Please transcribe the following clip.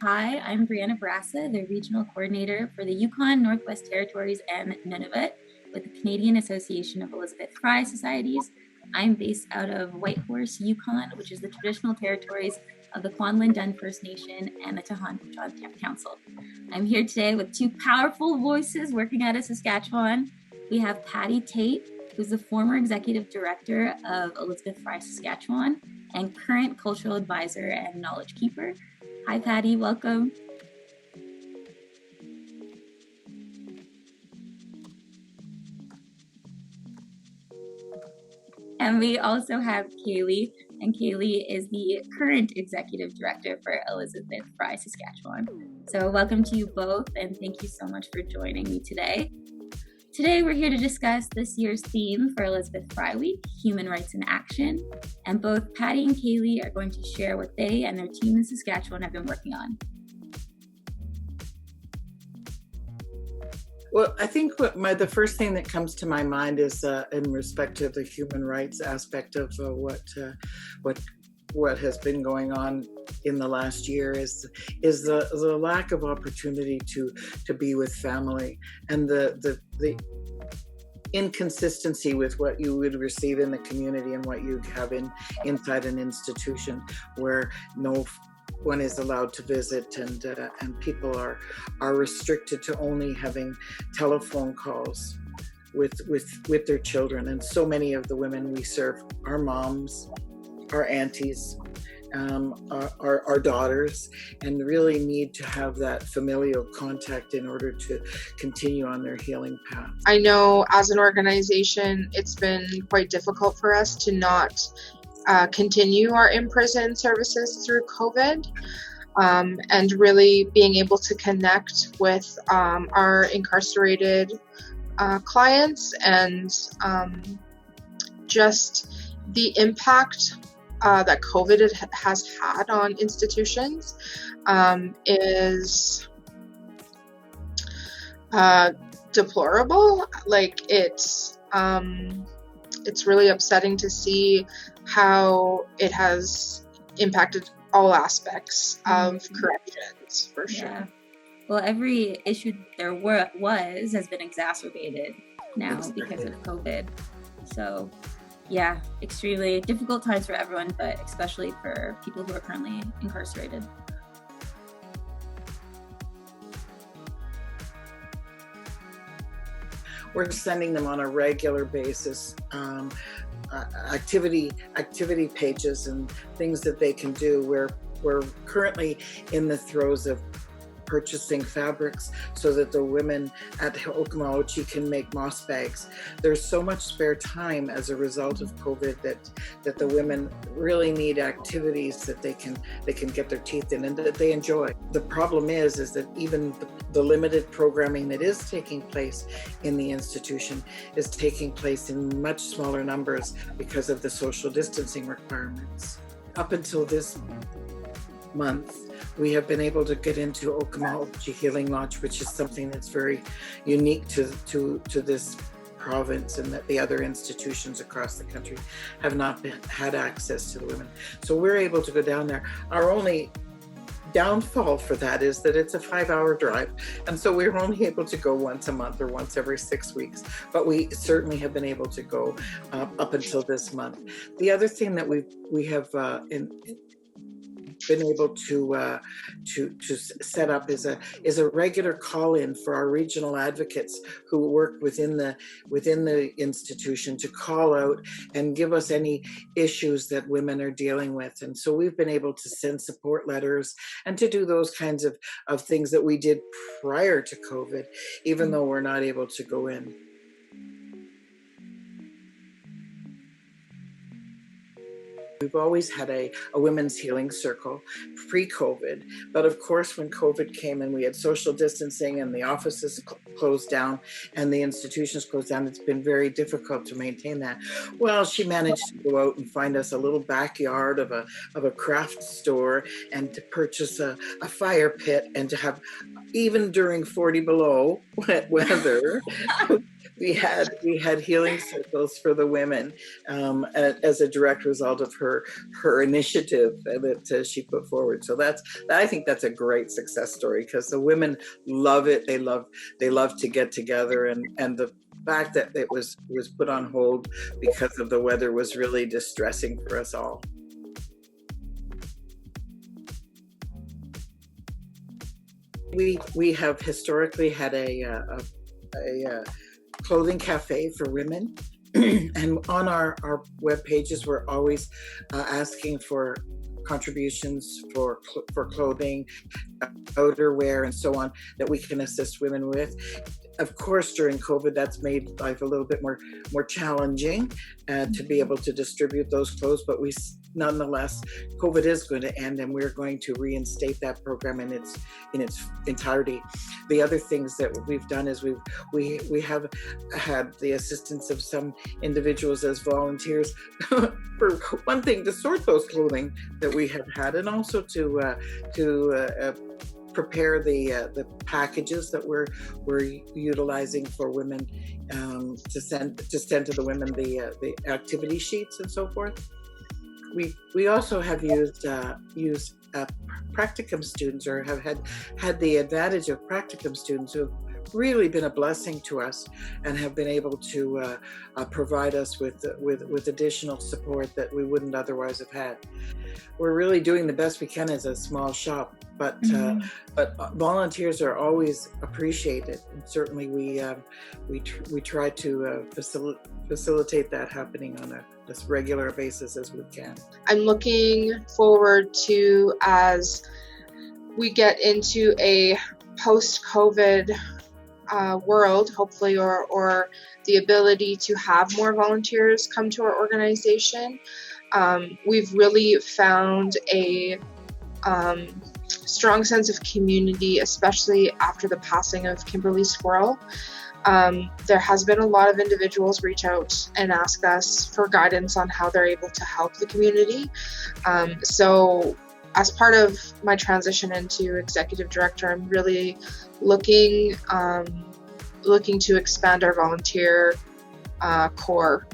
Hi, I'm Brianna Barassa, the Regional Coordinator for the Yukon, Northwest Territories, and Nunavut with the Canadian Association of Elizabeth Fry Societies. I'm based out of Whitehorse, Yukon, which is the traditional territories of the Kwanlin Dun First Nation and the Tohono O'odham Council. I'm here today with two powerful voices working out of Saskatchewan. We have Patty Tate, who's the former Executive Director of Elizabeth Fry Saskatchewan and current Cultural Advisor and Knowledge Keeper. Hi, Patty. Welcome. And we also have Kaylee, and Kaylee is the current Executive Director for Elizabeth Fry Saskatchewan. So welcome to you both, and thank you so much for joining me today. Today, we're here to discuss this year's theme for Elizabeth Fry Week, Human Rights in Action, and both Patty and Kaylee are going to share what they and their team in Saskatchewan have been working on. Well, I think the first thing that comes to my mind is in respect to the human rights aspect of what has been going on in the last year is the lack of opportunity to be with family, and the inconsistency with what you would receive in the community and what you have inside an institution where no one is allowed to visit, and people are restricted to only having telephone calls with their children. And so many of the women we serve are moms, our aunties, our daughters, and really need to have that familial contact in order to continue on their healing path. I know as an organization, it's been quite difficult for us to not continue our in-prison services through COVID, and really being able to connect with our incarcerated clients, and just the impact that COVID has had on institutions is deplorable. Like it's really upsetting to see how it has impacted all aspects of corrections, for sure. Yeah. Well, every issue there has been exacerbated now because of COVID. So, yeah, extremely difficult times for everyone, but especially for people who are currently incarcerated. We're sending them on a regular basis activity pages and things that they can do. We're currently in the throes of purchasing fabrics so that the women at Okmulgee can make moss bags. There's so much spare time as a result of COVID that the women really need activities that they can get their teeth in and that they enjoy. The problem is that even the limited programming that is taking place in the institution is taking place in much smaller numbers because of the social distancing requirements. Up until this month, we have been able to get into Okmulgee Healing Lodge, which is something that's very unique to this province, and that the other institutions across the country have not had access to the women. So we're able to go down there. Our only downfall for that is that it's a 5-hour drive, and so we're only able to go once a month or once every 6 weeks, but we certainly have been able to go up until this month. The other thing that we have been able to set up is a regular call-in for our regional advocates who work within the institution to call out and give us any issues that women are dealing with. And so we've been able to send support letters and to do those kinds of things that we did prior to COVID, even though we're not able to go in. We've always had a women's healing circle pre-COVID, but of course when COVID came and we had social distancing and the offices closed down and the institutions closed down, it's been very difficult to maintain that. Well, she managed to go out and find us a little backyard of a craft store and to purchase a fire pit, and to have, even during 40 below wet weather, we had healing circles for the women as a direct result of her initiative that she put forward. So I think that's a great success story, because the women love it. They love to get together, and the fact that it was put on hold because of the weather was really distressing for us all. We have historically had a clothing cafe for women, and on our web pages we're always asking for contributions for clothing, outerwear, and so on, that we can assist women with. Of course, during COVID, that's made life a little bit more challenging to be able to distribute those clothes, but nonetheless, COVID is going to end, and we're going to reinstate that program in its entirety. The other things that we've done is we have had the assistance of some individuals as volunteers for one thing, to sort those clothing that we have had, and also to prepare the packages that we're utilizing for women, to send to the women the activity sheets and so forth. We also have used practicum students, or have had the advantage of practicum students who have really been a blessing to us, and have been able to provide us with additional support that we wouldn't otherwise have had. We're really doing the best we can as a small shop, but volunteers are always appreciated, and certainly we try to facilitate that happening on a regular basis as we can. I'm looking forward to, as we get into a post-COVID world, hopefully, or the ability to have more volunteers come to our organization. We've really found a strong sense of community, especially after the passing of Kimberly Squirrel. There has been a lot of individuals reach out and ask us for guidance on how they're able to help the community. So as part of my transition into executive director, I'm really looking to expand our volunteer core